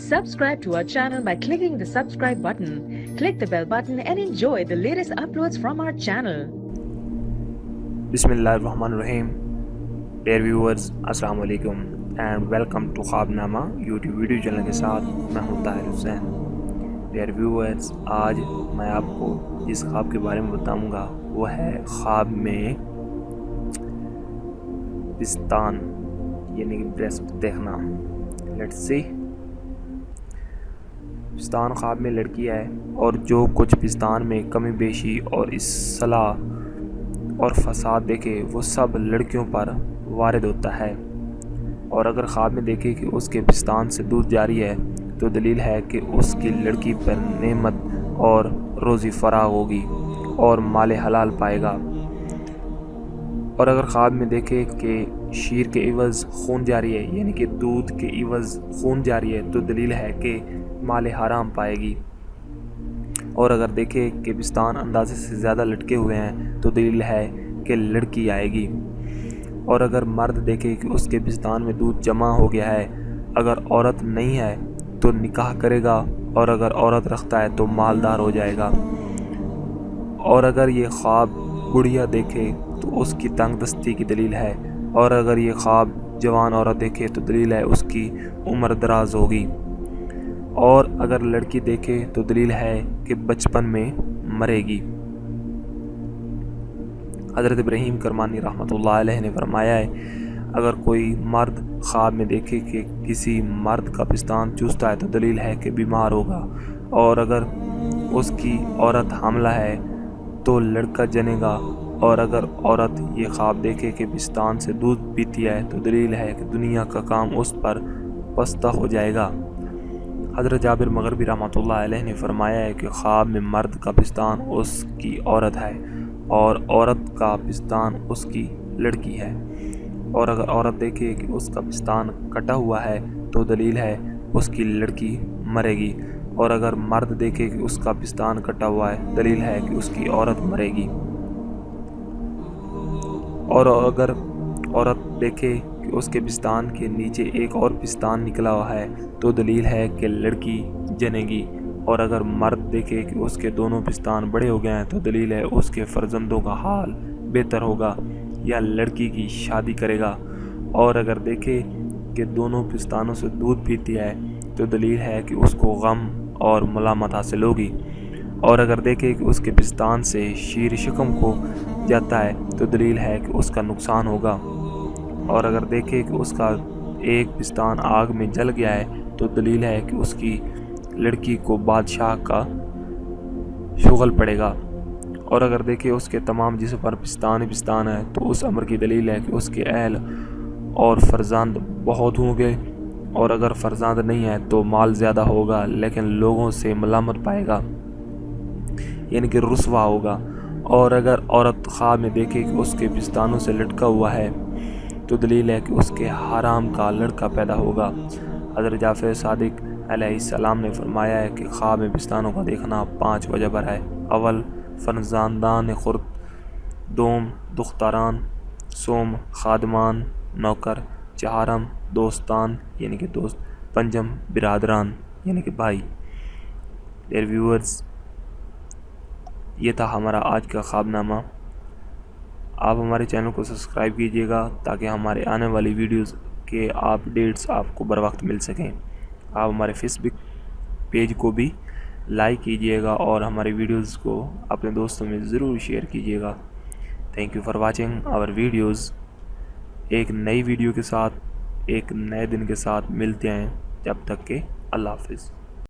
Subscribe to our channel by clicking the subscribe button. Click the bell button and enjoy the latest uploads from our channel. Bismillahirrahmanirrahim. Dear viewers, Assalamu alaikum and welcome to ख्वाबनामा YouTube video channel के साथ मैं हूं Tahir Hussain. Dear viewers, आज मैं आपको जिस ख्वाब के बारे में बताऊंगा वो है ख्वाब में पिस्तान यानी कि ब्रेस्ट देखना। Let's see. पिस्तान ख्वाब में लड़की है और जो कुछ पिस्तान में कमी बेशी और इस्लाह और फसाद देखे वो सब लड़कियों पर वारिद होता है। और अगर ख्वाब में देखे कि उसके पिस्तान से दूध जारी है तो दलील है कि उसकी लड़की पर नेमत और रोज़ी फराग होगी और माले हलाल पाएगा। और अगर ख्वाब में देखे कि शीर के इवज़ खून जारी है यानी कि दूध के इवज़ खून जारी है तो दलील है कि माले हराम पाएगी। और अगर देखे कि पिस्तान अंदाजे से ज़्यादा लटके हुए हैं तो दलील है कि लड़की आएगी। और अगर मर्द देखे कि उसके पिस्तान में दूध जमा हो गया है, अगर औरत नहीं है तो निकाह करेगा और अगर औरत रखता है तो मालदार हो जाएगा। और अगर ये ख्वाब बुढ़िया देखे तो उसकी तंगदस्ती की दलील है। और अगर ये ख्वाब जवान औरत देखे तो दलील है उसकी उम्र दराज होगी। और अगर लड़की देखे तो दलील है कि बचपन में मरेगी। हज़रत इब्राहीम करमानी रहमतुल्लाह अलैह ने फरमाया है, अगर कोई मर्द ख्वाब में देखे कि किसी मर्द का पिस्तान चूसता है तो दलील है कि बीमार होगा। और अगर उसकी औरत हामला है तो लड़का जनेगा। और अगर औरत ये ख्वाब देखे कि पिस्तान से दूध पीती है तो दलील है कि दुनिया का काम उस पर पस्ता हो जाएगा। हज़रत जाबिर मग़रिबी रहमतुल्लाह अलैह ने फरमाया है कि ख्वाब में मर्द का पिस्तान उसकी औरत है और औरत का पिस्तान उसकी लड़की है। और अगर औरत देखे कि उसका पिस्तान कटा हुआ है तो दलील है उसकी लड़की मरेगी। और अगर मर्द देखे कि उसका पिस्तान कटा हुआ है दलील है कि उसकी औरत मरेगी। और अगर औरत देखे कि उसके पिस्तान के नीचे एक और पिस्तान निकला हुआ है तो दलील है कि लड़की जनेगी। और अगर मर्द देखे कि उसके दोनों पिस्तान बड़े हो गए हैं तो दलील है उसके फ़र्जंदों का हाल बेहतर होगा या लड़की की शादी करेगा। और अगर देखे कि दोनों पिस्तानों से दूध पीती है तो दलील है कि उसको गम और मलामत हासिल होगी। और अगर देखे कि उसके पिस्तान से शीर शिकम को जाता है तो दलील है कि उसका नुकसान होगा। और अगर देखे कि उसका एक पिस्तान आग में जल गया है तो दलील है कि उसकी लड़की को बादशाह का शुगल पड़ेगा। और अगर देखे उसके तमाम जिस्म पर पिस्तान ही पिस्तान है तो उस अमर की दलील है कि उसके अहल और फर्जंद बहुत होंगे। और अगर फर्जंद नहीं है तो माल ज़्यादा होगा लेकिन लोगों से मलामत पाएगा यानी कि रुसवा होगा। और अगर औरत ख्वाब में देखे कि उसके पिस्तानों से लटका हुआ है तो दलील है कि उसके हराम का लड़का पैदा होगा। हज़रत जाफ़र सादिक अलैहिस्सलाम ने फरमाया है कि ख्वाब में पिस्तानों का देखना 5 वजह पर है। अव्वल फरजानदान खुर्द, दोम दुख्तारान, सोम खादमान नौकर, चारम दोस्तान यानी कि दोस्त, पंजम बिरादरान यानी कि भाई। डियर व्यूअर्स, ये था हमारा आज का ख्वाबनामा। आप हमारे चैनल को सब्सक्राइब कीजिएगा ताकि हमारे आने वाली वीडियोस के अपडेट्स आपको बर वक्त मिल सकें। आप हमारे फेसबुक पेज को भी लाइक कीजिएगा और हमारे वीडियोस को अपने दोस्तों में ज़रूर शेयर कीजिएगा। Thank you for watching our videos. एक नई वीडियो के साथ एक नए दिन के साथ मिलते हैं। जब तक के अल्लाह हाफ़िज़।